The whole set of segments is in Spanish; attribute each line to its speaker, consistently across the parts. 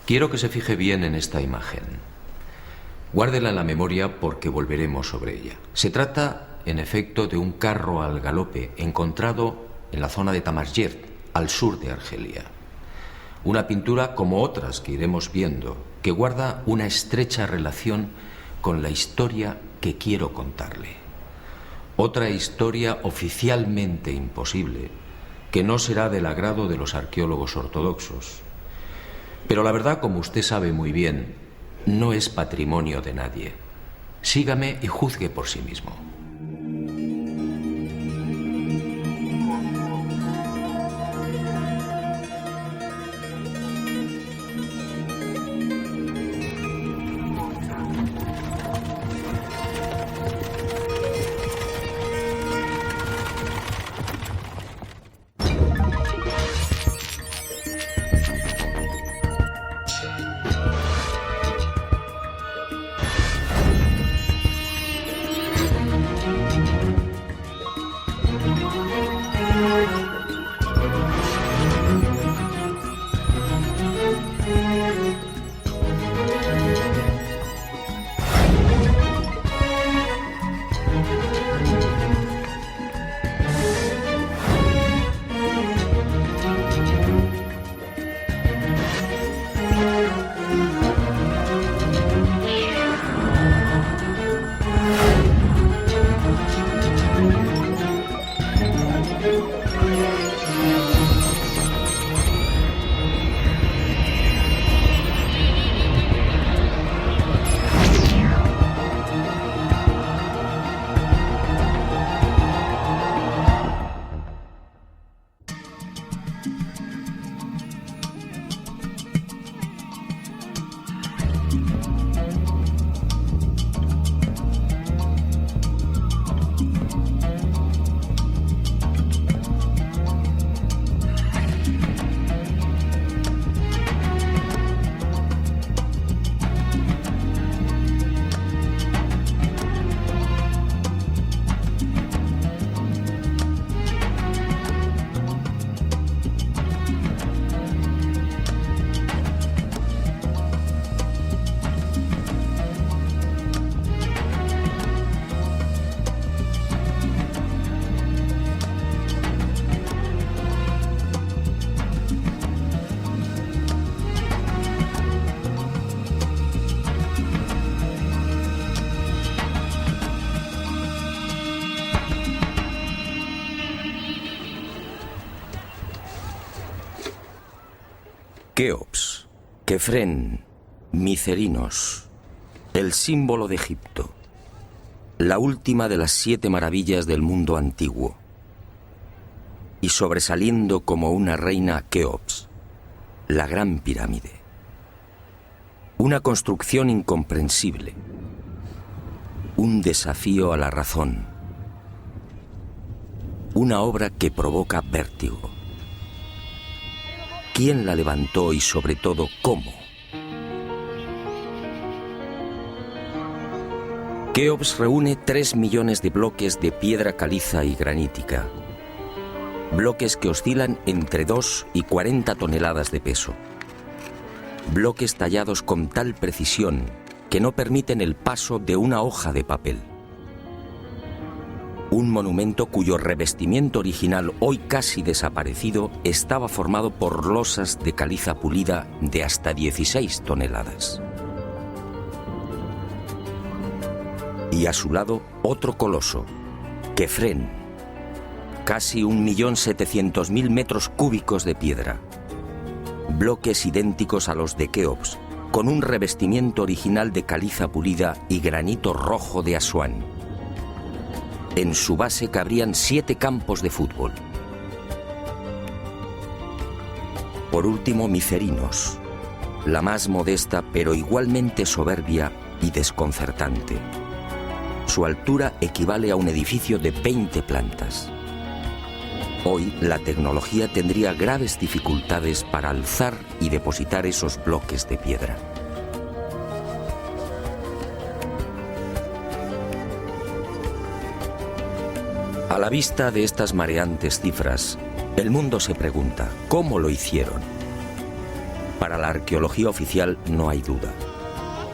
Speaker 1: Quiero que se fije bien en esta imagen. Guárdela en la memoria porque volveremos sobre ella. Se trata, en efecto, de un carro al galope encontrado en la zona de Tamashgert, al sur de Argelia. Una pintura como otras que iremos viendo, que guarda una estrecha relación con la historia que quiero contarle. Otra historia oficialmente imposible, que no será del agrado de los arqueólogos ortodoxos. Pero la verdad, como usted sabe muy bien, no es patrimonio de nadie. Sígame y juzgue por sí mismo.
Speaker 2: Keops, Kefren, Micerinos, el símbolo de Egipto, la última de las 7 maravillas del mundo antiguo. Y sobresaliendo como una reina Keops, la gran pirámide. Una construcción incomprensible, un desafío a la razón, una obra que provoca vértigo. ¿Quién la levantó y, sobre todo, cómo? Keops reúne 3 millones de bloques de piedra caliza y granítica. Bloques que oscilan entre 2 y 40 toneladas de peso. Bloques tallados con tal precisión que no permiten el paso de una hoja de papel. Un monumento cuyo revestimiento original, hoy casi desaparecido, estaba formado por losas de caliza pulida de hasta 16 toneladas. Y a su lado, otro coloso, Kefren, casi 1.700.000 metros cúbicos de piedra. Bloques idénticos a los de Keops, con un revestimiento original de caliza pulida y granito rojo de Asuán. En su base cabrían 7 campos de fútbol. Por último, Micerinos, la más modesta pero igualmente soberbia y desconcertante. Su altura equivale a un edificio de 20 plantas. Hoy, la tecnología tendría graves dificultades para alzar y depositar esos bloques de piedra. A la vista de estas mareantes cifras, el mundo se pregunta, ¿cómo lo hicieron? Para la arqueología oficial no hay duda.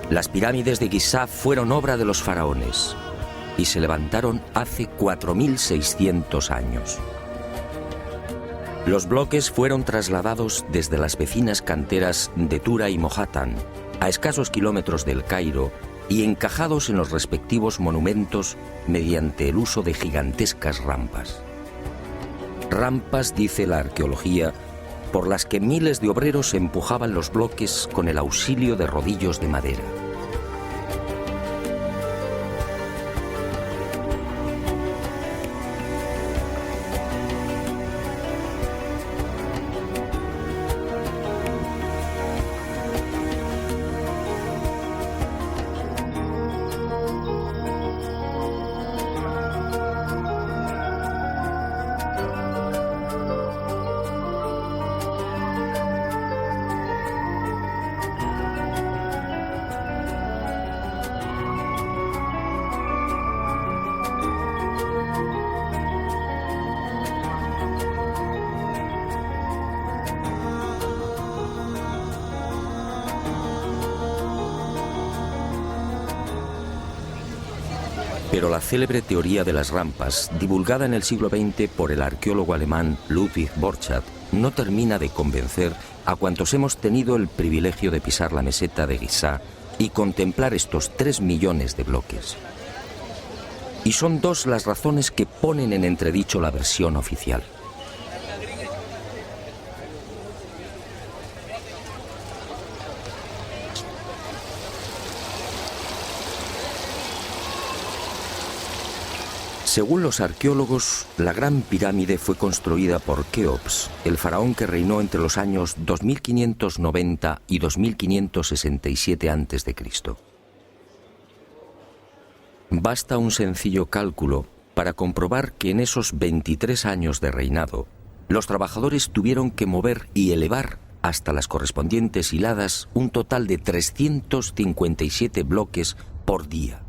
Speaker 2: Las pirámides de Giza fueron obra de los faraones y se levantaron hace 4.600 años. Los bloques fueron trasladados desde las vecinas canteras de Tura y Mojatán, a escasos kilómetros del Cairo, y encajados en los respectivos monumentos mediante el uso de gigantescas rampas. Rampas, dice la arqueología, por las que miles de obreros empujaban los bloques con el auxilio de rodillos de madera. Pero la célebre teoría de las rampas, divulgada en el siglo XX por el arqueólogo alemán Ludwig Borchardt, no termina de convencer a cuantos hemos tenido el privilegio de pisar la meseta de Giza y contemplar estos 3 millones de bloques. Y son 2 las razones que ponen en entredicho la versión oficial. Según los arqueólogos, la Gran Pirámide fue construida por Keops, el faraón que reinó entre los años 2590 y 2567 a.C. Basta un sencillo cálculo para comprobar que en esos 23 años de reinado, los trabajadores tuvieron que mover y elevar hasta las correspondientes hiladas un total de 357 bloques por día.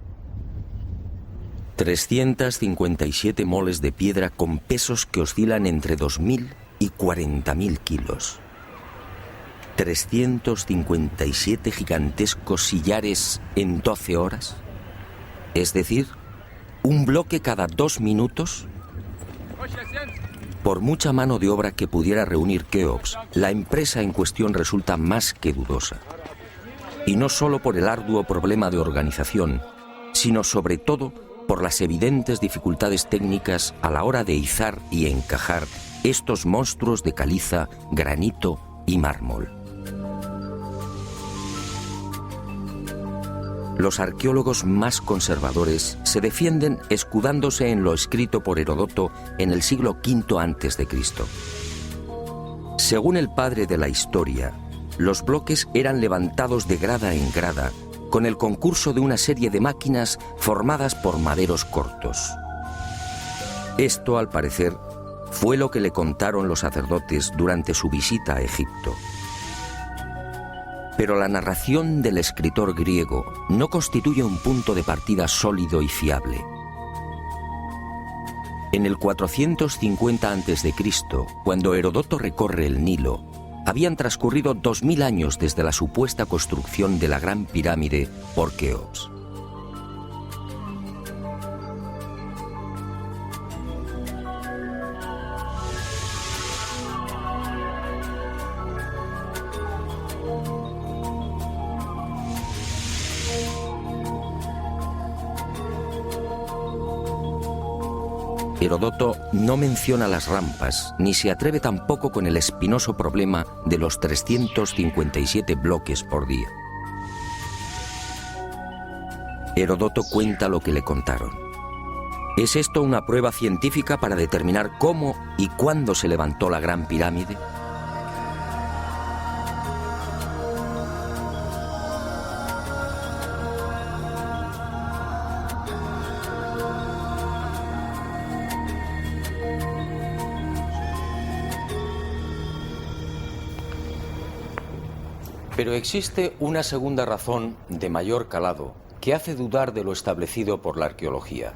Speaker 2: 357 moles de piedra con pesos que oscilan entre 2.000 y 40.000 kilos. 357 gigantescos sillares en 12 horas. Es decir, un bloque cada 2 minutos. Por mucha mano de obra que pudiera reunir Keops, la empresa en cuestión resulta más que dudosa. Y no solo por el arduo problema de organización, sino sobre todo por las evidentes dificultades técnicas a la hora de izar y encajar estos monstruos de caliza, granito y mármol. Los arqueólogos más conservadores se defienden escudándose en lo escrito por Heródoto en el siglo V a.C. Según el padre de la historia, los bloques eran levantados de grada en grada con el concurso de una serie de máquinas formadas por maderos cortos. Esto, al parecer, fue lo que le contaron los sacerdotes durante su visita a Egipto. Pero la narración del escritor griego no constituye un punto de partida sólido y fiable. En el 450 a.C., cuando Heródoto recorre el Nilo, habían transcurrido 2000 años desde la supuesta construcción de la Gran Pirámide por Keops. Heródoto no menciona las rampas, ni se atreve tampoco con el espinoso problema de los 357 bloques por día. Heródoto cuenta lo que le contaron. ¿Es esto una prueba científica para determinar cómo y cuándo se levantó la Gran Pirámide? Pero existe una segunda razón de mayor calado que hace dudar de lo establecido por la arqueología.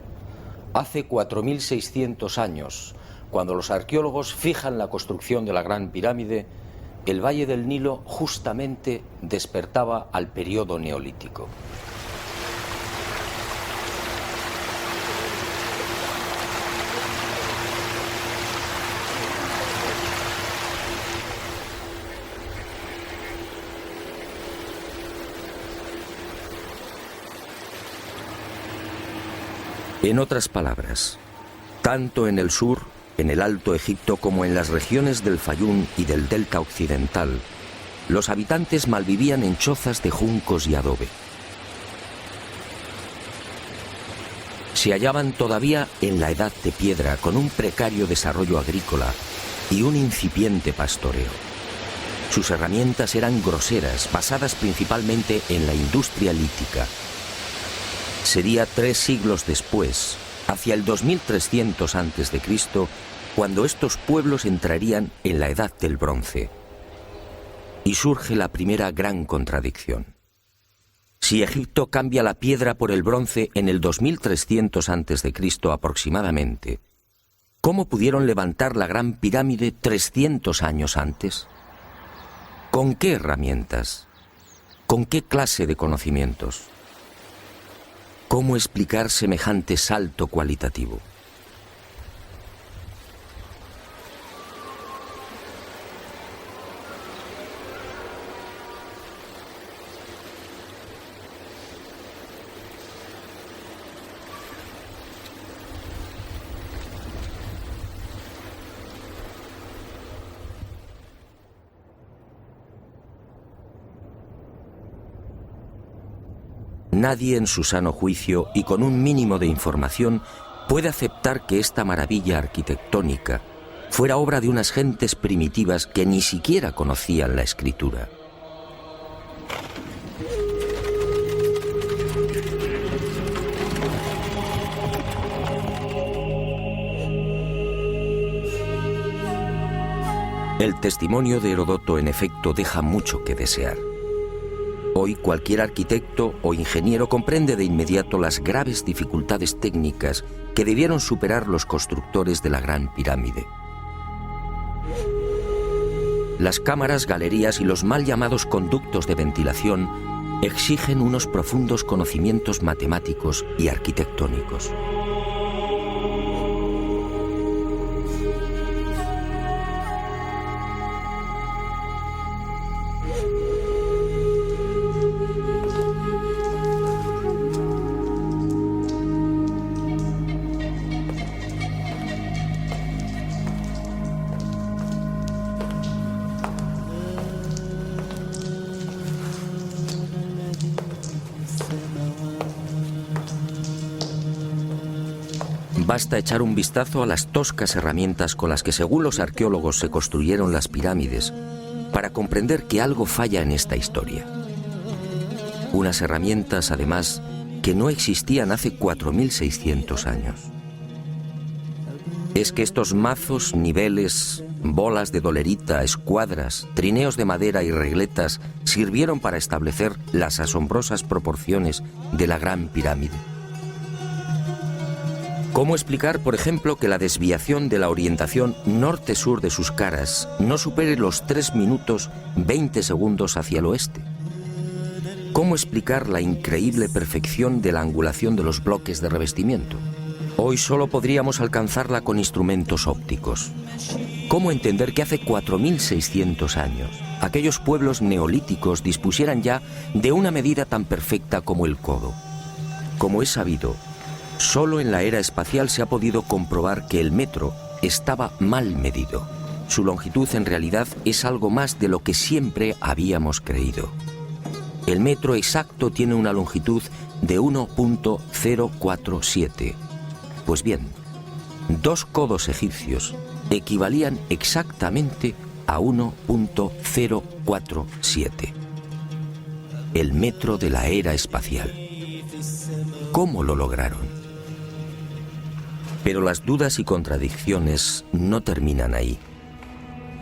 Speaker 2: Hace 4.600 años, cuando los arqueólogos fijan la construcción de la Gran Pirámide, el Valle del Nilo justamente despertaba al periodo neolítico. En otras palabras, tanto en el sur, en el Alto Egipto, como en las regiones del Fayum y del Delta Occidental, los habitantes malvivían en chozas de juncos y adobe. Se hallaban todavía en la Edad de Piedra, con un precario desarrollo agrícola y un incipiente pastoreo. Sus herramientas eran groseras, basadas principalmente en la industria lítica. Sería 3 siglos después, hacia el 2300 a.C., cuando estos pueblos entrarían en la Edad del Bronce. Y surge la primera gran contradicción. Si Egipto cambia la piedra por el bronce en el 2300 a.C. aproximadamente, ¿cómo pudieron levantar la Gran Pirámide 300 años antes? ¿Con qué herramientas? ¿Con qué clase de conocimientos? ¿Cómo explicar semejante salto cualitativo? Nadie en su sano juicio y con un mínimo de información puede aceptar que esta maravilla arquitectónica fuera obra de unas gentes primitivas que ni siquiera conocían la escritura. El testimonio de Heródoto, en efecto, deja mucho que desear. Hoy cualquier arquitecto o ingeniero comprende de inmediato las graves dificultades técnicas que debieron superar los constructores de la Gran Pirámide. Las cámaras, galerías y los mal llamados conductos de ventilación exigen unos profundos conocimientos matemáticos y arquitectónicos. Basta echar un vistazo a las toscas herramientas con las que, según los arqueólogos, se construyeron las pirámides para comprender que algo falla en esta historia. Unas herramientas, además, que no existían hace 4600 años. Es que estos mazos, niveles, bolas de dolerita, escuadras, trineos de madera y regletas sirvieron para establecer las asombrosas proporciones de la Gran Pirámide. ¿Cómo explicar, por ejemplo, que la desviación de la orientación norte-sur de sus caras no supere los 3 minutos 20 segundos hacia el oeste? ¿Cómo explicar la increíble perfección de la angulación de los bloques de revestimiento? Hoy solo podríamos alcanzarla con instrumentos ópticos. ¿Cómo entender que hace 4600 años aquellos pueblos neolíticos dispusieran ya de una medida tan perfecta como el codo? Como es sabido, solo en la era espacial se ha podido comprobar que el metro estaba mal medido. Su longitud en realidad es algo más de lo que siempre habíamos creído. El metro exacto tiene una longitud de 1.047. Pues bien, 2 codos egipcios equivalían exactamente a 1.047. El metro de la era espacial. ¿Cómo lo lograron? Pero las dudas y contradicciones no terminan ahí.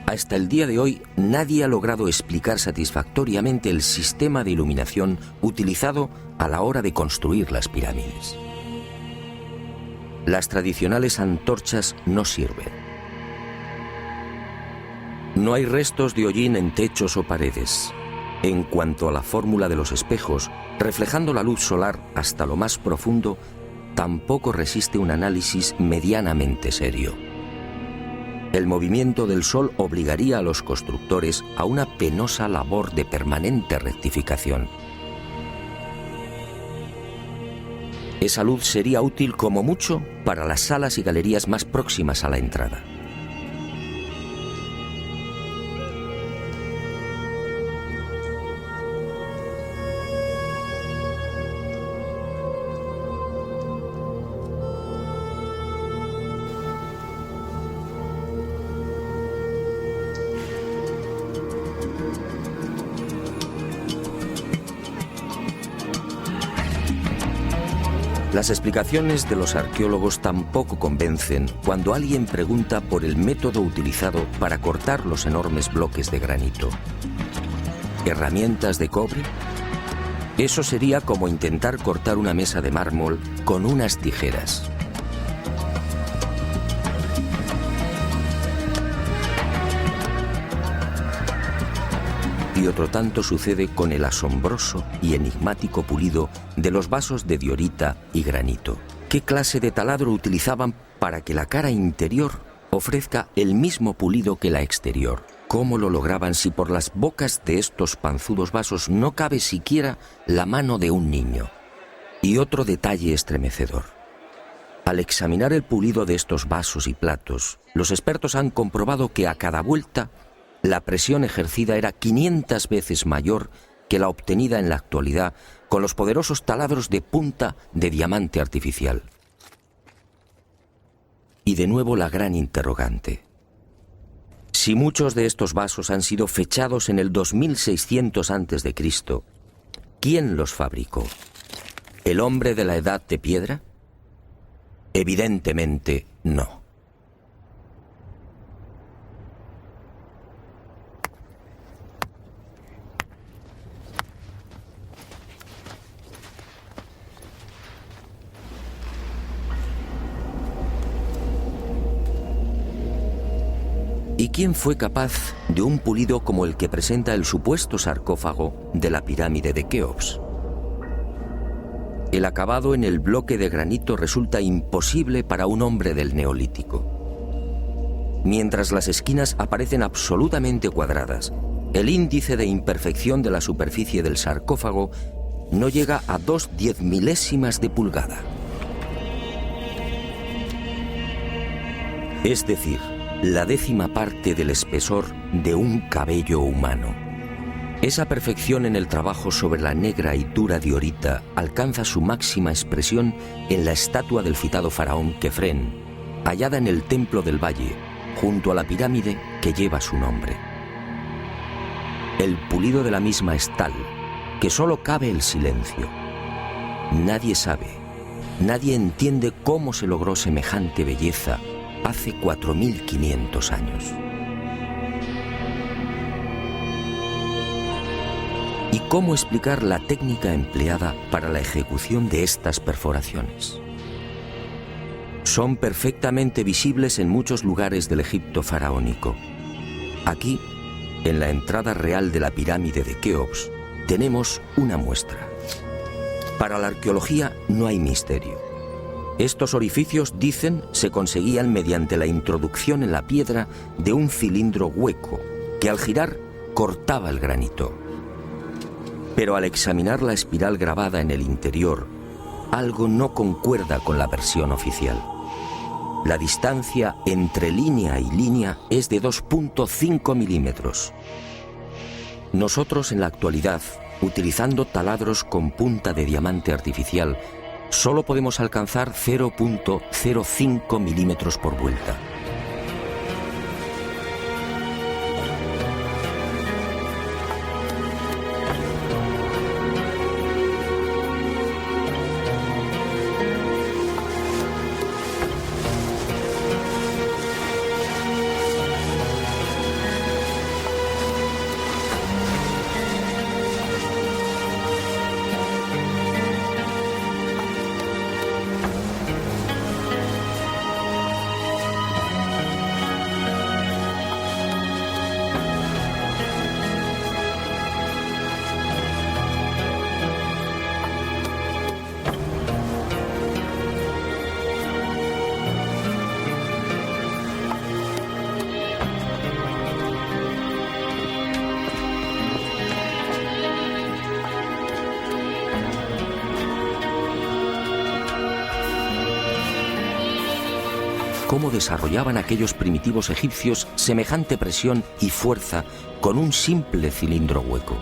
Speaker 2: Hasta el día de hoy, nadie ha logrado explicar satisfactoriamente el sistema de iluminación utilizado a la hora de construir las pirámides. Las tradicionales antorchas no sirven. No hay restos de hollín en techos o paredes. En cuanto a la fórmula de los espejos, reflejando la luz solar hasta lo más profundo, tampoco resiste un análisis medianamente serio. El movimiento del Sol obligaría a los constructores a una penosa labor de permanente rectificación. Esa luz sería útil como mucho para las salas y galerías más próximas a la entrada. Las explicaciones de los arqueólogos tampoco convencen cuando alguien pregunta por el método utilizado para cortar los enormes bloques de granito. ¿Herramientas de cobre? Eso sería como intentar cortar una mesa de mármol con unas tijeras. Y otro tanto sucede con el asombroso y enigmático pulido de los vasos de diorita y granito. ¿Qué clase de taladro utilizaban para que la cara interior ofrezca el mismo pulido que la exterior? ¿Cómo lo lograban si por las bocas de estos panzudos vasos no cabe siquiera la mano de un niño? Y otro detalle estremecedor. Al examinar el pulido de estos vasos y platos, los expertos han comprobado que a cada vuelta la presión ejercida era 500 veces mayor que la obtenida en la actualidad con los poderosos taladros de punta de diamante artificial. Y de nuevo la gran interrogante. Si muchos de estos vasos han sido fechados en el 2600 a.C., ¿quién los fabricó? ¿El hombre de la Edad de Piedra? Evidentemente no. ¿Y quién fue capaz de un pulido como el que presenta el supuesto sarcófago de la pirámide de Keops? El acabado en el bloque de granito resulta imposible para un hombre del Neolítico. Mientras las esquinas aparecen absolutamente cuadradas, el índice de imperfección de la superficie del sarcófago no llega a 2/10 de pulgada. Es decir, la 10ª parte del espesor de un cabello humano. Esa perfección en el trabajo sobre la negra y dura diorita alcanza su máxima expresión en la estatua del citado faraón Kefren, hallada en el Templo del Valle, junto a la pirámide que lleva su nombre. El pulido de la misma es tal que solo cabe el silencio. Nadie sabe, nadie entiende cómo se logró semejante belleza hace 4500 años. ¿Y cómo explicar la técnica empleada para la ejecución de estas perforaciones? Son perfectamente visibles en muchos lugares del Egipto faraónico. Aquí, en la entrada real de la pirámide de Keops, tenemos una muestra. Para la arqueología no hay misterio. Estos orificios, dicen, se conseguían mediante la introducción en la piedra de un cilindro hueco que al girar cortaba el granito. Pero al examinar la espiral grabada en el interior, algo no concuerda con la versión oficial. La distancia entre línea y línea es de 2,5 milímetros. Nosotros en la actualidad, utilizando taladros con punta de diamante artificial, solo podemos alcanzar 0,05 milímetros por vuelta. cómo desarrollaban aquellos primitivos egipcios semejante presión y fuerza con un simple cilindro hueco.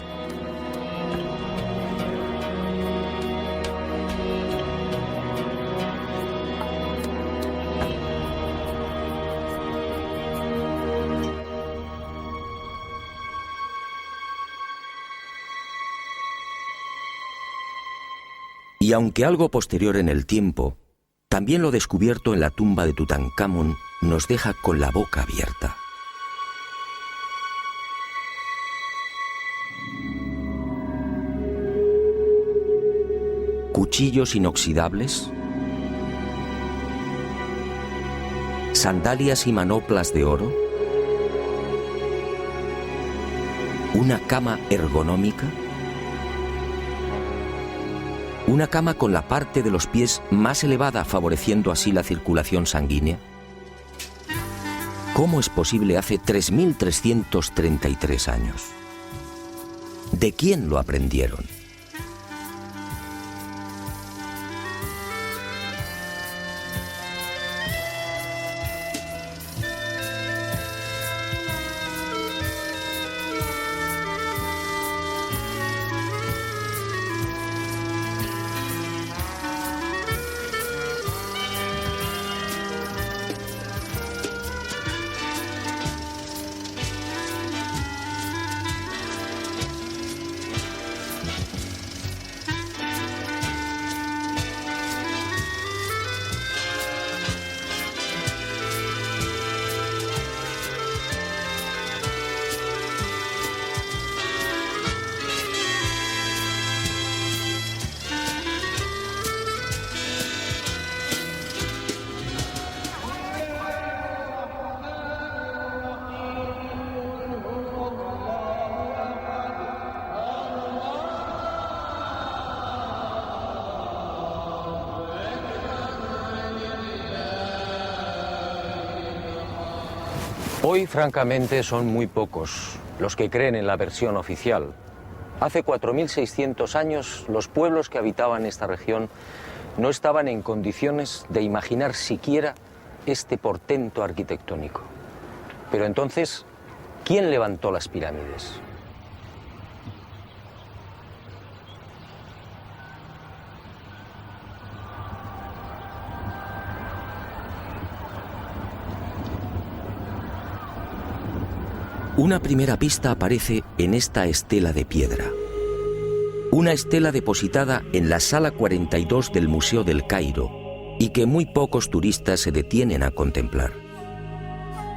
Speaker 2: Y aunque algo posterior en el tiempo, también lo descubierto en la tumba de Tutankamón nos deja con la boca abierta. Cuchillos inoxidables, sandalias y manoplas de oro, una cama ergonómica, una cama con la parte de los pies más elevada, favoreciendo así la circulación sanguínea. ¿Cómo es posible hace 3.333 años? ¿De quién lo aprendieron?
Speaker 1: Hoy, francamente, son muy pocos los que creen en la versión oficial. Hace 4.600 años, los pueblos que habitaban esta región no estaban en condiciones de imaginar siquiera este portento arquitectónico. Pero entonces, ¿quién levantó las pirámides?
Speaker 2: Una primera pista aparece en esta estela de piedra. Una estela depositada en la sala 42 del Museo del Cairo y que muy pocos turistas se detienen a contemplar.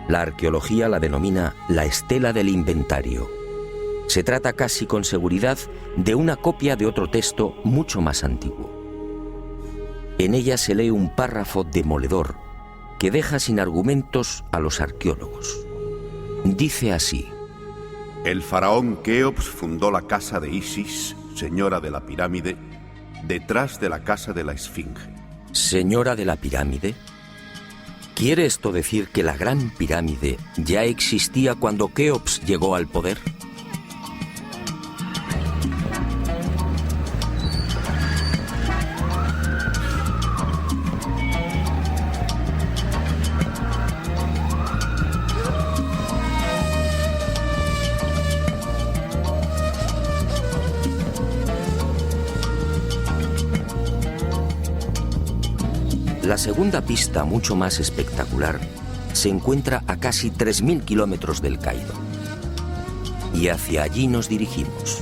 Speaker 2: La arqueología la denomina la estela del inventario. Se trata casi con seguridad de una copia de otro texto mucho más antiguo. En ella se lee un párrafo demoledor que deja sin argumentos a los arqueólogos. Dice así:
Speaker 3: el faraón Keops fundó la casa de Isis, señora de la pirámide, detrás de la casa de la Esfinge.
Speaker 2: ¿Señora de la pirámide? ¿Quiere esto decir que la Gran Pirámide ya existía cuando Keops llegó al poder? La segunda pista, mucho más espectacular, se encuentra a casi 3.000 kilómetros del Cairo. Y hacia allí nos dirigimos.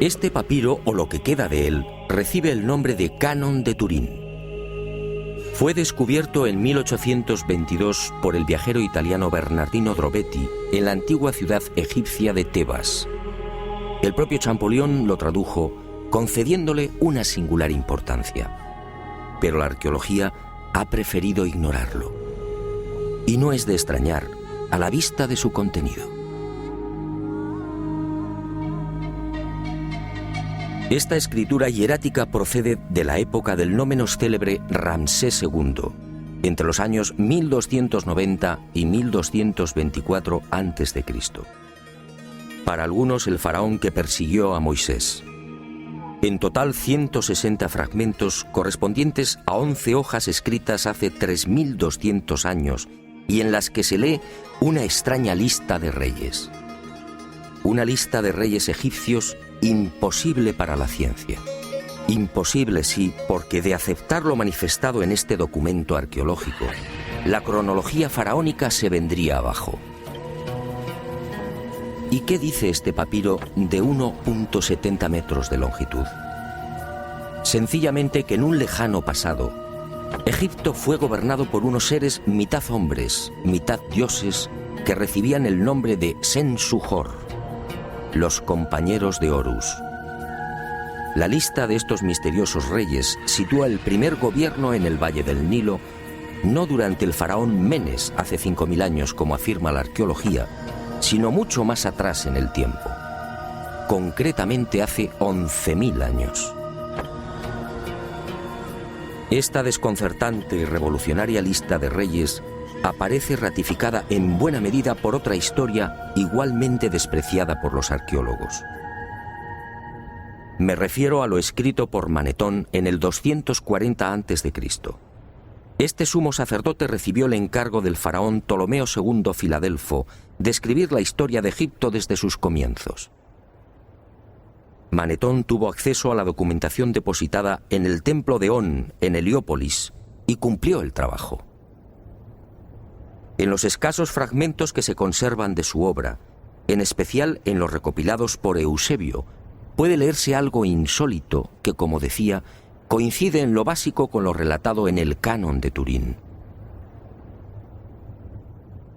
Speaker 2: Este papiro, o lo que queda de él, recibe el nombre de Canon de Turín. Fue descubierto en 1822 por el viajero italiano Bernardino Drobetti en la antigua ciudad egipcia de Tebas. El propio Champollion lo tradujo, concediéndole una singular importancia. Pero la arqueología ha preferido ignorarlo. Y no es de extrañar a la vista de su contenido. Esta escritura hierática procede de la época del no menos célebre Ramsés II, entre los años 1290 y 1224 a.C. Para algunos, el faraón que persiguió a Moisés. En total, 160 fragmentos correspondientes a 11 hojas escritas hace 3200 años y en las que se lee una extraña lista de reyes. Una lista de reyes egipcios imposible para la ciencia. Imposible, sí, porque de aceptar lo manifestado en este documento arqueológico, la cronología faraónica se vendría abajo. ¿Y qué dice este papiro de 1,70 metros de longitud? Sencillamente que en un lejano pasado, Egipto fue gobernado por unos seres mitad hombres, mitad dioses, que recibían el nombre de Sen-Suhor, los compañeros de Horus. La lista de estos misteriosos reyes sitúa el primer gobierno en el Valle del Nilo, no durante el faraón Menes hace 5000 años, como afirma la arqueología, sino mucho más atrás en el tiempo, concretamente hace 11.000 años. Esta desconcertante y revolucionaria lista de reyes aparece ratificada en buena medida por otra historia igualmente despreciada por los arqueólogos. Me refiero a lo escrito por Manetón en el 240 a.C. Este sumo sacerdote recibió el encargo del faraón Ptolomeo II Filadelfo de escribir la historia de Egipto desde sus comienzos. Manetón tuvo acceso a la documentación depositada en el templo de On, en Heliópolis, y cumplió el trabajo. En los escasos fragmentos que se conservan de su obra, en especial en los recopilados por Eusebio, puede leerse algo insólito que, como decía, coincide en lo básico con lo relatado en el Canon de Turín.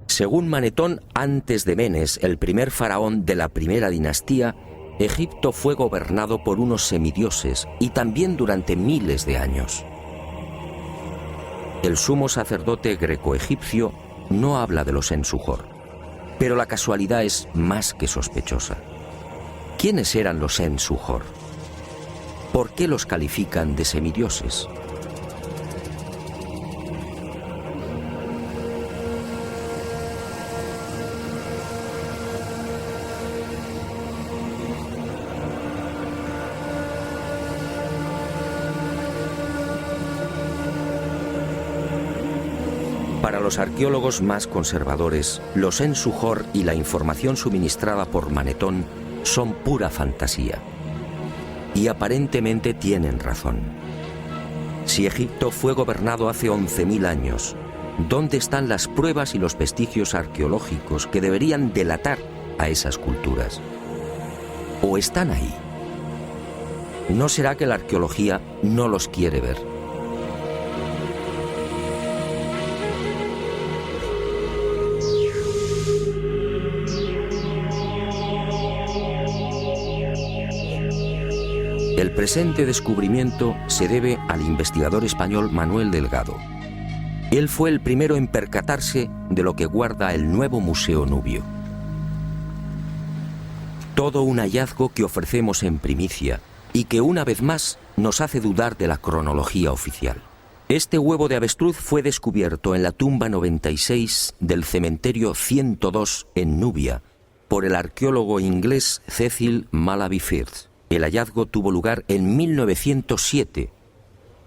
Speaker 2: Según Manetón, antes de Menes, el primer faraón de la primera dinastía, Egipto fue gobernado por unos semidioses y también durante miles de años. El sumo sacerdote greco-egipcio no habla de los Sen-Suhor, pero la casualidad es más que sospechosa. ¿Quiénes eran los Sen-Suhor? ¿Por qué los califican de semidioses? Para los arqueólogos más conservadores, los Sen-Suhor y la información suministrada por Manetón son pura fantasía. Y aparentemente tienen razón. Si Egipto fue gobernado hace 11.000 años, ¿dónde están las pruebas y los vestigios arqueológicos que deberían delatar a esas culturas? ¿O están ahí? ¿No será que la arqueología no los quiere ver? El presente descubrimiento se debe al investigador español Manuel Delgado. Él fue el primero en percatarse de lo que guarda el nuevo Museo Nubio. Todo un hallazgo que ofrecemos en primicia y que una vez más nos hace dudar de la cronología oficial. Este huevo de avestruz fue descubierto en la tumba 96 del cementerio 102 en Nubia por el arqueólogo inglés Cecil Malaby Firth. El hallazgo tuvo lugar en 1907,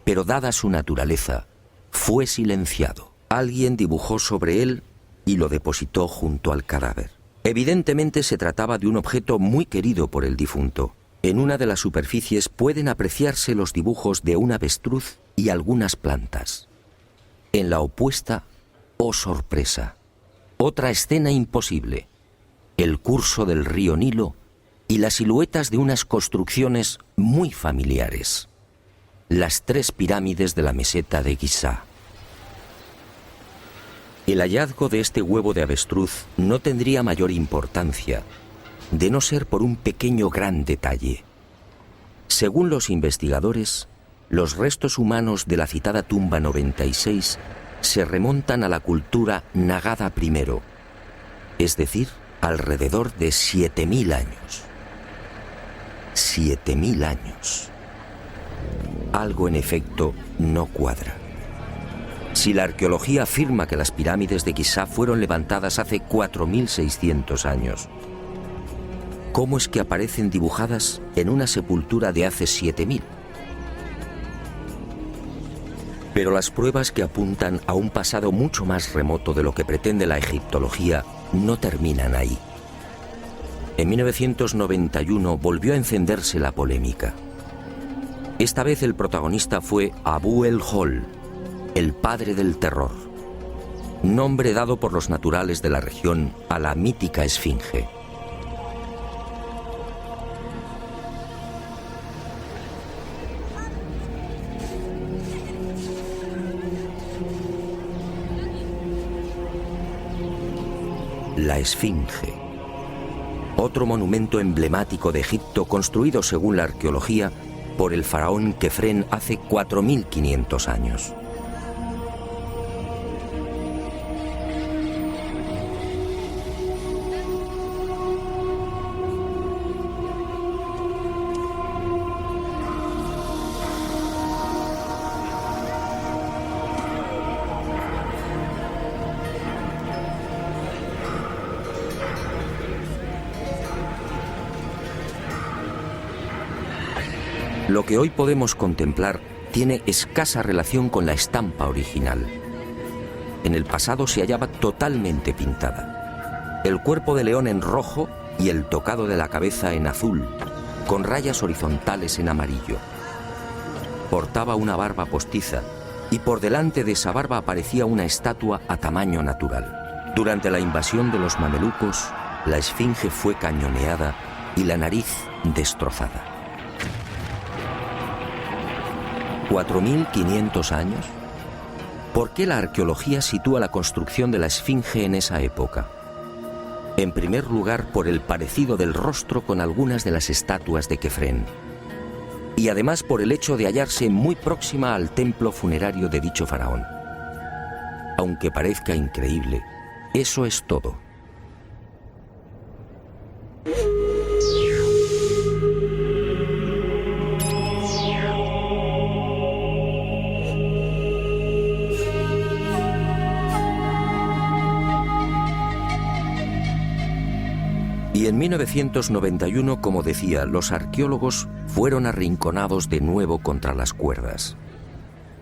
Speaker 2: pero dada su naturaleza, fue silenciado. Alguien dibujó sobre él y lo depositó junto al cadáver. Evidentemente se trataba de un objeto muy querido por el difunto. En una de las superficies pueden apreciarse los dibujos de un avestruz y algunas plantas. En la opuesta, oh sorpresa, otra escena imposible: el curso del río Nilo y las siluetas de unas construcciones muy familiares: las 3 pirámides de la meseta de Giza. El hallazgo de este huevo de avestruz no tendría mayor importancia, de no ser por un pequeño gran detalle. Según los investigadores, los restos humanos de la citada tumba 96 se remontan a la cultura Nagada I, es decir, alrededor de 7.000 años. 7.000 años. Algo en efecto no cuadra. Si la arqueología afirma que las pirámides de Giza fueron levantadas hace 4.600 años, ¿cómo es que aparecen dibujadas en una sepultura de hace 7.000? Pero las pruebas que apuntan a un pasado mucho más remoto de lo que pretende la egiptología no terminan ahí. En 1991 volvió a encenderse la polémica. Esta vez el protagonista fue Abu el-Hol, el padre del terror, nombre dado por los naturales de la región a la mítica esfinge. La esfinge, otro monumento emblemático de Egipto construido según la arqueología por el faraón Kefren hace 4.500 años. Lo que hoy podemos contemplar tiene escasa relación con la estampa original. En el pasado se hallaba totalmente pintada. El cuerpo de león en rojo y el tocado de la cabeza en azul, con rayas horizontales en amarillo. Portaba una barba postiza y por delante de esa barba aparecía una estatua a tamaño natural. Durante la invasión de los mamelucos, la esfinge fue cañoneada y la nariz destrozada. ¿4.500 años? ¿Por qué la arqueología sitúa la construcción de la esfinge en esa época? En primer lugar, por el parecido del rostro con algunas de las estatuas de Kefren. Y además por el hecho de hallarse muy próxima al templo funerario de dicho faraón. Aunque parezca increíble, eso es todo. Y en 1991, como decía, los arqueólogos fueron arrinconados de nuevo contra las cuerdas.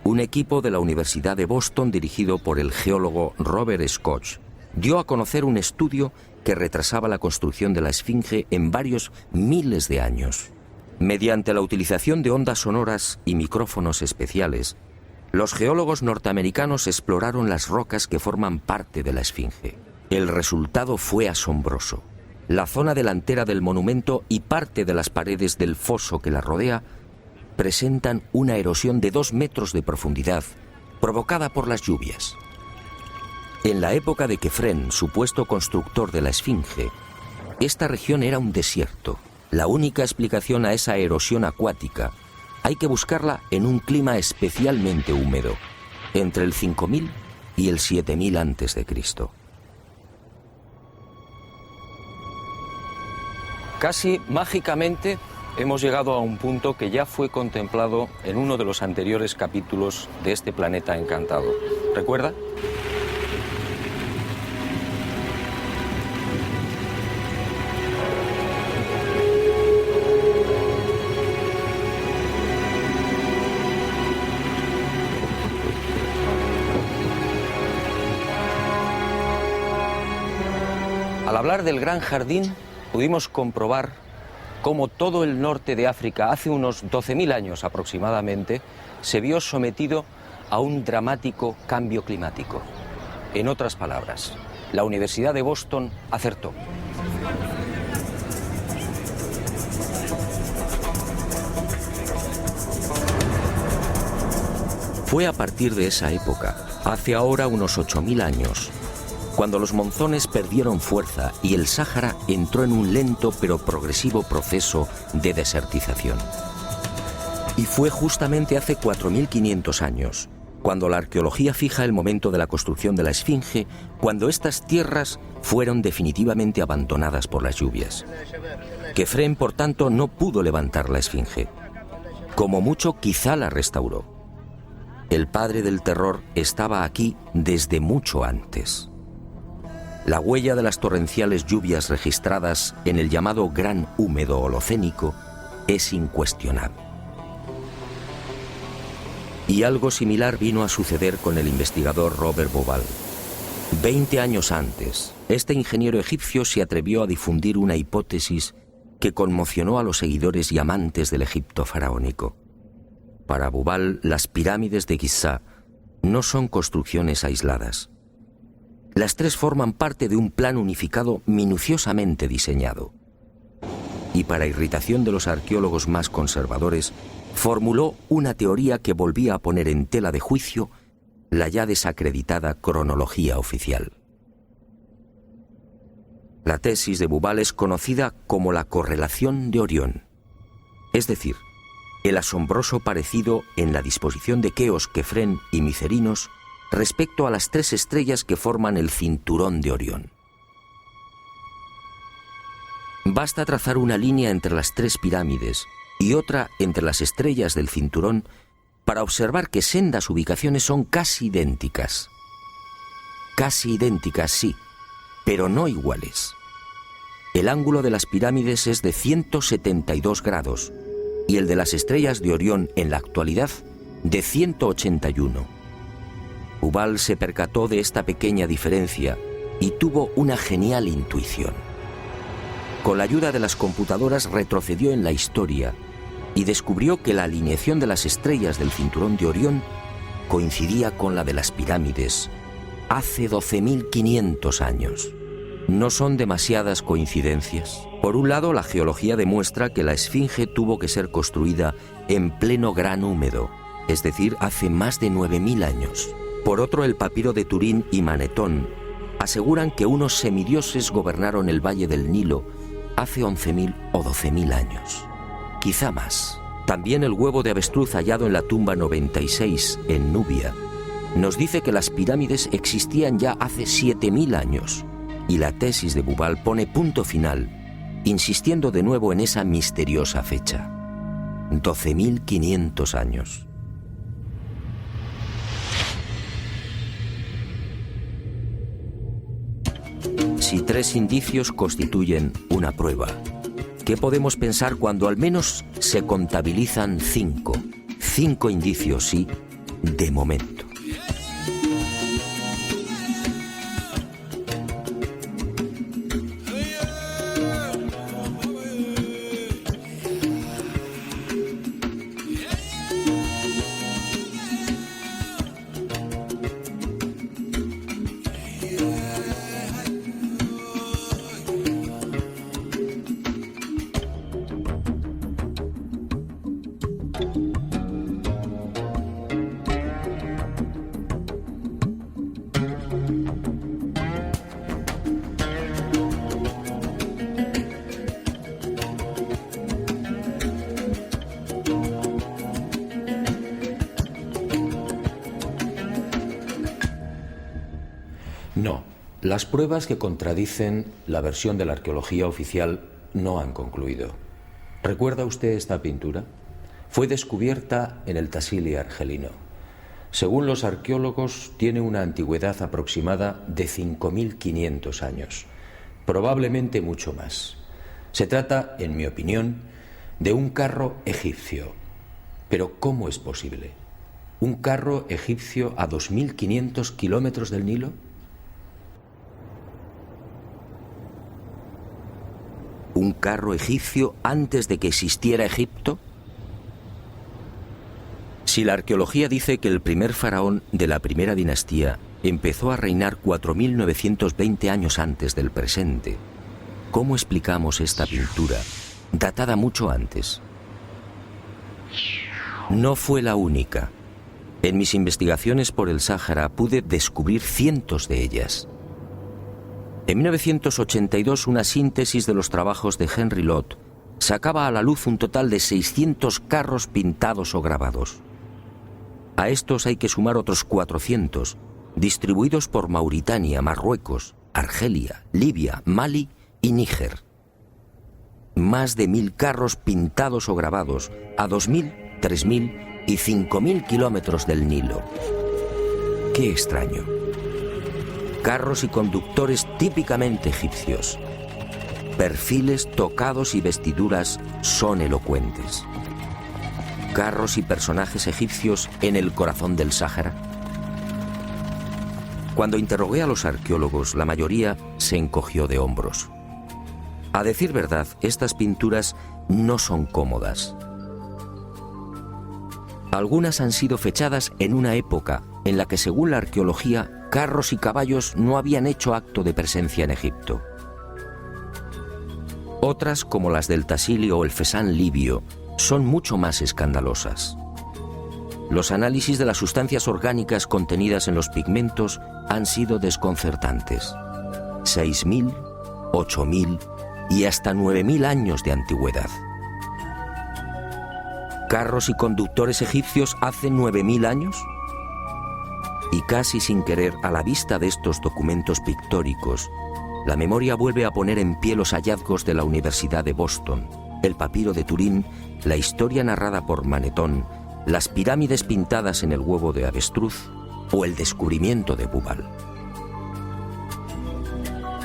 Speaker 2: Un equipo de la Universidad de Boston, dirigido por el geólogo Robert Scotch, dio a conocer un estudio que retrasaba la construcción de la esfinge en varios miles de años. Mediante la utilización de ondas sonoras y micrófonos especiales, los geólogos norteamericanos exploraron las rocas que forman parte de la esfinge. El resultado fue asombroso. La zona delantera del monumento y parte de las paredes del foso que la rodea presentan una erosión de 2 metros de profundidad, provocada por las lluvias. En la época de Kefren, supuesto constructor de la esfinge, esta región era un desierto. La única explicación a esa erosión acuática hay que buscarla en un clima especialmente húmedo, entre el 5000 y el 7000 a.C. Casi mágicamente hemos llegado a un punto que ya fue contemplado en uno de los anteriores capítulos de este planeta encantado. ¿Recuerda? Al hablar del Gran Jardín, pudimos comprobar cómo todo el norte de África, hace unos 12.000 años aproximadamente, se vio sometido a un dramático cambio climático. En otras palabras, la Universidad de Boston acertó. Fue a partir de esa época, hace ahora unos 8000 años, cuando los monzones perdieron fuerza y el Sáhara entró en un lento pero progresivo proceso de desertización. Y fue justamente hace 4500 años, cuando la arqueología fija el momento de la construcción de la Esfinge, cuando estas tierras fueron definitivamente abandonadas por las lluvias. Kefren, por tanto, no pudo levantar la Esfinge. Como mucho, quizá la restauró. El padre del terror estaba aquí desde mucho antes. La huella de las torrenciales lluvias registradas en el llamado Gran Húmedo Holocénico es incuestionable. Y algo similar vino a suceder con el investigador Robert Bauval. 20 años antes, este ingeniero egipcio se atrevió a difundir una hipótesis que conmocionó a los seguidores y amantes del Egipto faraónico. Para Bauval, las pirámides de Giza no son construcciones aisladas. Las tres forman parte de un plan unificado minuciosamente diseñado. Y para irritación de los arqueólogos más conservadores, formuló una teoría que volvía a poner en tela de juicio la ya desacreditada cronología oficial. La tesis de Bauval es conocida como la correlación de Orión, es decir, el asombroso parecido en la disposición de Keos, Kefren y Micerinos respecto a las tres estrellas que forman el cinturón de Orión. Basta trazar una línea entre las tres pirámides y otra entre las estrellas del cinturón para observar que sendas ubicaciones son casi idénticas. Casi idénticas, sí, pero no iguales. El ángulo de las pirámides es de 172 grados y el de las estrellas de Orión en la actualidad de 181. Bauval se percató de esta pequeña diferencia y tuvo una genial intuición. Con la ayuda de las computadoras retrocedió en la historia y descubrió que la alineación de las estrellas del cinturón de Orión coincidía con la de las pirámides hace 12.500 años. No son demasiadas coincidencias. Por un lado, la geología demuestra que la Esfinge tuvo que ser construida en pleno Gran Húmedo, es decir, hace más de 9.000 años. Por otro, el papiro de Turín y Manetón aseguran que unos semidioses gobernaron el valle del Nilo hace 11.000 o 12.000 años. Quizá más. También el huevo de avestruz hallado en la tumba 96 en Nubia nos dice que las pirámides existían ya hace 7.000 años y la tesis de Bauval pone punto final, insistiendo de nuevo en esa misteriosa fecha. 12.500 años. Si tres indicios constituyen una prueba, ¿qué podemos pensar cuando al menos se contabilizan 5? 5 indicios, sí, de momento.
Speaker 1: No, las pruebas que contradicen la versión de la arqueología oficial no han concluido. ¿Recuerda usted esta pintura? Fue descubierta en el Tassili argelino. Según los arqueólogos, tiene una antigüedad aproximada de 5.500 años, probablemente mucho más. Se trata, en mi opinión, de un carro egipcio. Pero ¿cómo es posible? ¿Un carro egipcio a 2.500 kilómetros del Nilo?
Speaker 2: ¿Un carro egipcio antes de que existiera Egipto? Si la arqueología dice que el primer faraón de la primera dinastía empezó a reinar 4.920 años antes del presente, ¿cómo explicamos esta pintura, datada mucho antes? No fue la única. En mis investigaciones por el Sáhara pude descubrir cientos de ellas. En 1982, una síntesis de los trabajos de Henry Lott sacaba a la luz un total de 600 carros pintados o grabados. A estos hay que sumar otros 400, distribuidos por Mauritania, Marruecos, Argelia, Libia, Mali y Níger. Más de 1000 carros pintados o grabados a 2000, 3000 y 5000 kilómetros del Nilo. ¡Qué extraño! Carros y conductores típicamente egipcios. Perfiles, tocados y vestiduras son elocuentes. Carros y personajes egipcios en el corazón del Sáhara. Cuando interrogué a los arqueólogos, la mayoría se encogió de hombros. A decir verdad, estas pinturas no son cómodas. Algunas han sido fechadas en una época en la que, según la arqueología, carros y caballos no habían hecho acto de presencia en Egipto. Otras, como las del Tassili o el Fesán libio, son mucho más escandalosas. Los análisis de las sustancias orgánicas contenidas en los pigmentos han sido desconcertantes. 6000, 8000 y hasta 9000 años de antigüedad. ¿Carros y conductores egipcios hace 9000 años? Y casi sin querer, a la vista de estos documentos pictóricos, la memoria vuelve a poner en pie los hallazgos de la Universidad de Boston, el papiro de Turín, la historia narrada por Manetón, las pirámides pintadas en el huevo de avestruz o el descubrimiento de Bubal.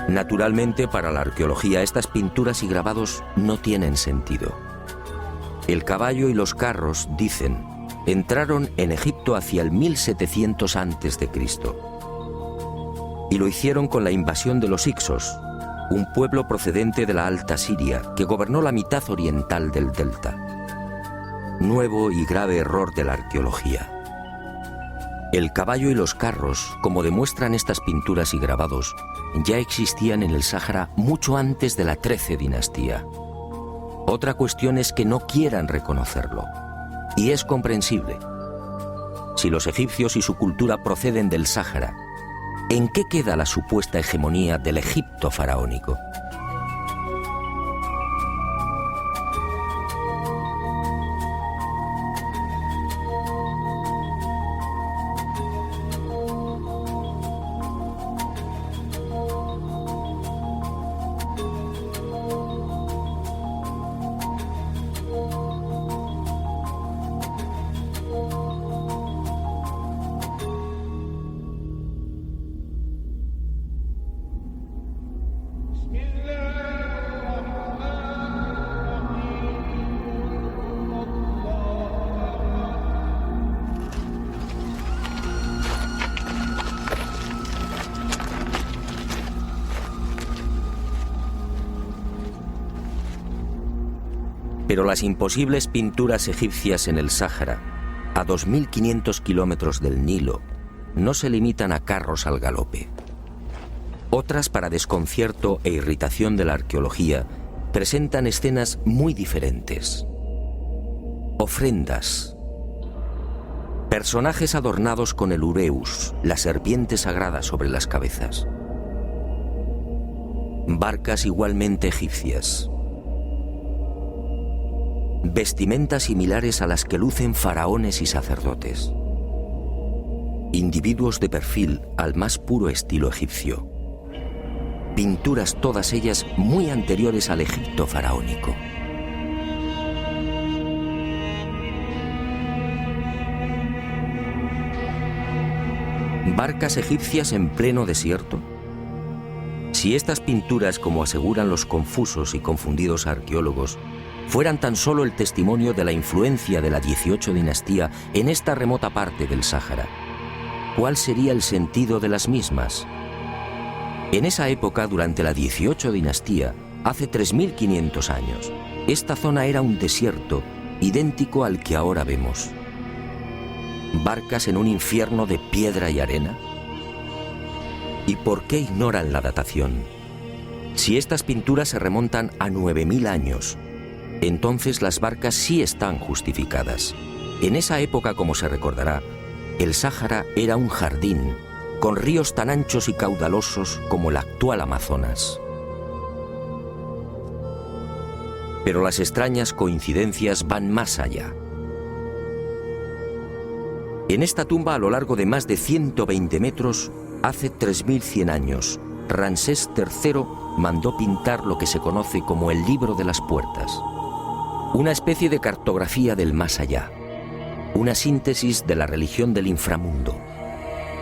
Speaker 2: Naturalmente, para la arqueología, estas pinturas y grabados no tienen sentido. El caballo y los carros, dicen, entraron en Egipto hacia el 1700 a.C. y lo hicieron con la invasión de los Hicsos, un pueblo procedente de la Alta Siria que gobernó la mitad oriental del delta. Nuevo y grave error de la arqueología. El caballo y los carros, como demuestran estas pinturas y grabados, ya existían en el Sáhara mucho antes de la XIII dinastía. Otra cuestión es que no quieran reconocerlo, y es comprensible. Si los egipcios y su cultura proceden del Sáhara, ¿en qué queda la supuesta hegemonía del Egipto faraónico? Pero las imposibles pinturas egipcias en el Sáhara, a 2500 kilómetros del Nilo, no se limitan a carros al galope. Otras, para desconcierto e irritación de la arqueología, presentan escenas muy diferentes. Ofrendas. Personajes adornados con el ureus, la serpiente sagrada sobre las cabezas. Barcas igualmente egipcias. Vestimentas similares a las que lucen faraones y sacerdotes. Individuos de perfil al más puro estilo egipcio. Pinturas todas ellas muy anteriores al Egipto faraónico. ¿Barcas egipcias en pleno desierto? Si estas pinturas, como aseguran los confusos y confundidos arqueólogos, fueran tan solo el testimonio de la influencia de la XVIII dinastía en esta remota parte del Sáhara, ¿cuál sería el sentido de las mismas? En esa época, durante la XVIII dinastía, hace 3500 años, esta zona era un desierto idéntico al que ahora vemos. ¿Barcas en un infierno de piedra y arena? ¿Y por qué ignoran la datación? Si estas pinturas se remontan a 9000 años, entonces las barcas sí están justificadas. En esa época, como se recordará, El Sáhara era un jardín, con ríos tan anchos y caudalosos como el actual Amazonas. Pero las extrañas coincidencias van más allá. En esta tumba, a lo largo de más de 120 metros, hace 3100 años, Ramsés III mandó pintar lo que se conoce como el Libro de las Puertas, una especie de cartografía del más allá, una síntesis de la religión del inframundo,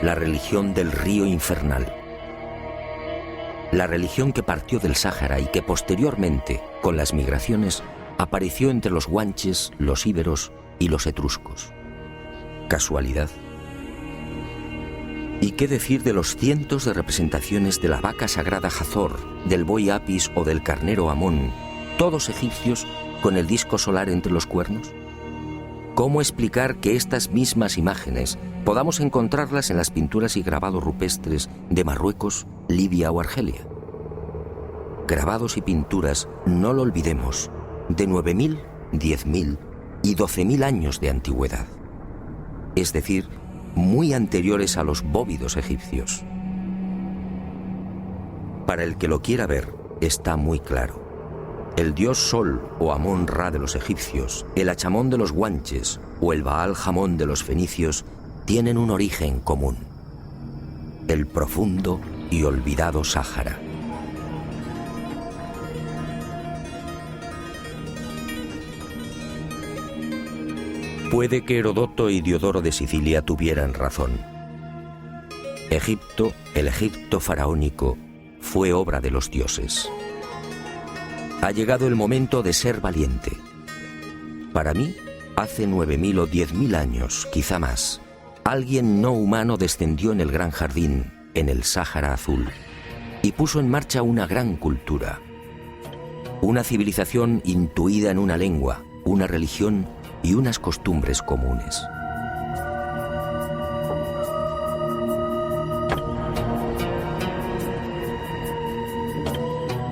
Speaker 2: la religión del río infernal, la religión que partió del Sáhara y que posteriormente, con las migraciones, apareció entre los guanches, los íberos y los etruscos. ¿Casualidad? ¿Y qué decir de los cientos de representaciones de la vaca sagrada Hathor, del buey Apis o del carnero Amón, todos egipcios con el disco solar entre los cuernos? ¿Cómo explicar que estas mismas imágenes podamos encontrarlas en las pinturas y grabados rupestres de Marruecos, Libia o Argelia? Grabados y pinturas, no lo olvidemos, de 9.000, 10.000 y 12.000 años de antigüedad. Es decir, muy anteriores a los bóvidos egipcios. Para el que lo quiera ver, está muy claro. El dios Sol o Amón-Ra de los egipcios, el Achamón de los guanches o el Baal-Jamón de los fenicios tienen un origen común: el profundo y olvidado Sáhara. Puede que Herodoto y Diodoro de Sicilia tuvieran razón. Egipto, el Egipto faraónico, fue obra de los dioses. Ha llegado el momento de ser valiente. Para mí, hace 9.000 o 10.000 años, quizá más, alguien no humano descendió en el gran jardín, en el Sáhara Azul, y puso en marcha una gran cultura. Una civilización intuida en una lengua, una religión y unas costumbres comunes.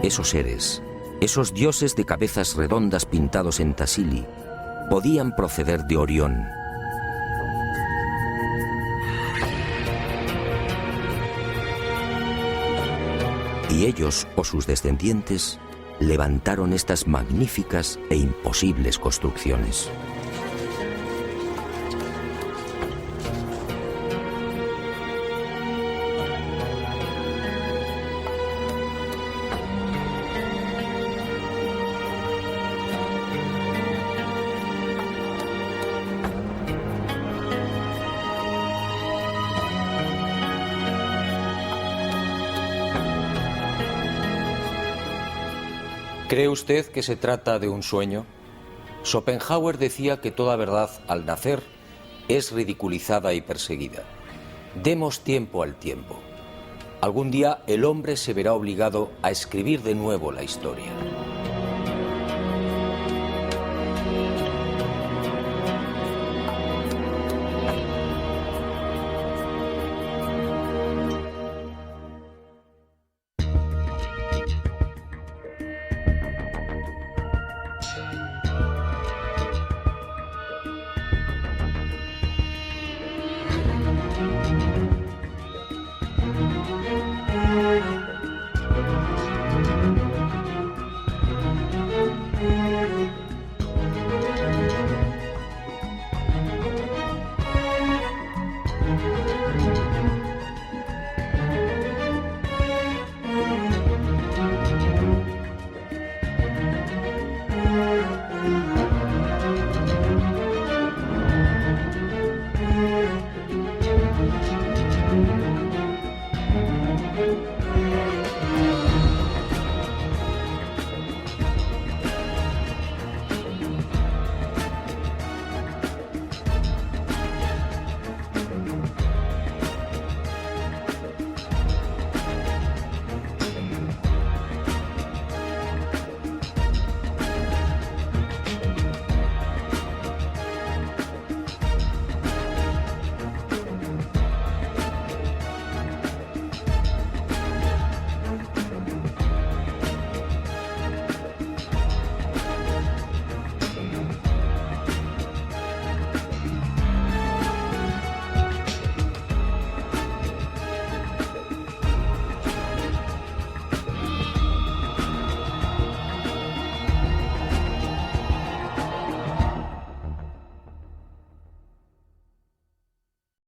Speaker 2: Esos seres, esos dioses de cabezas redondas pintados en Tassili, podían proceder de Orión. Y ellos, o sus descendientes, levantaron estas magníficas e imposibles construcciones.
Speaker 1: ¿Cree usted que se trata de un sueño? Schopenhauer decía que toda verdad, al nacer, es ridiculizada y perseguida. Demos tiempo al tiempo. Algún día el hombre se verá obligado a escribir de nuevo la historia.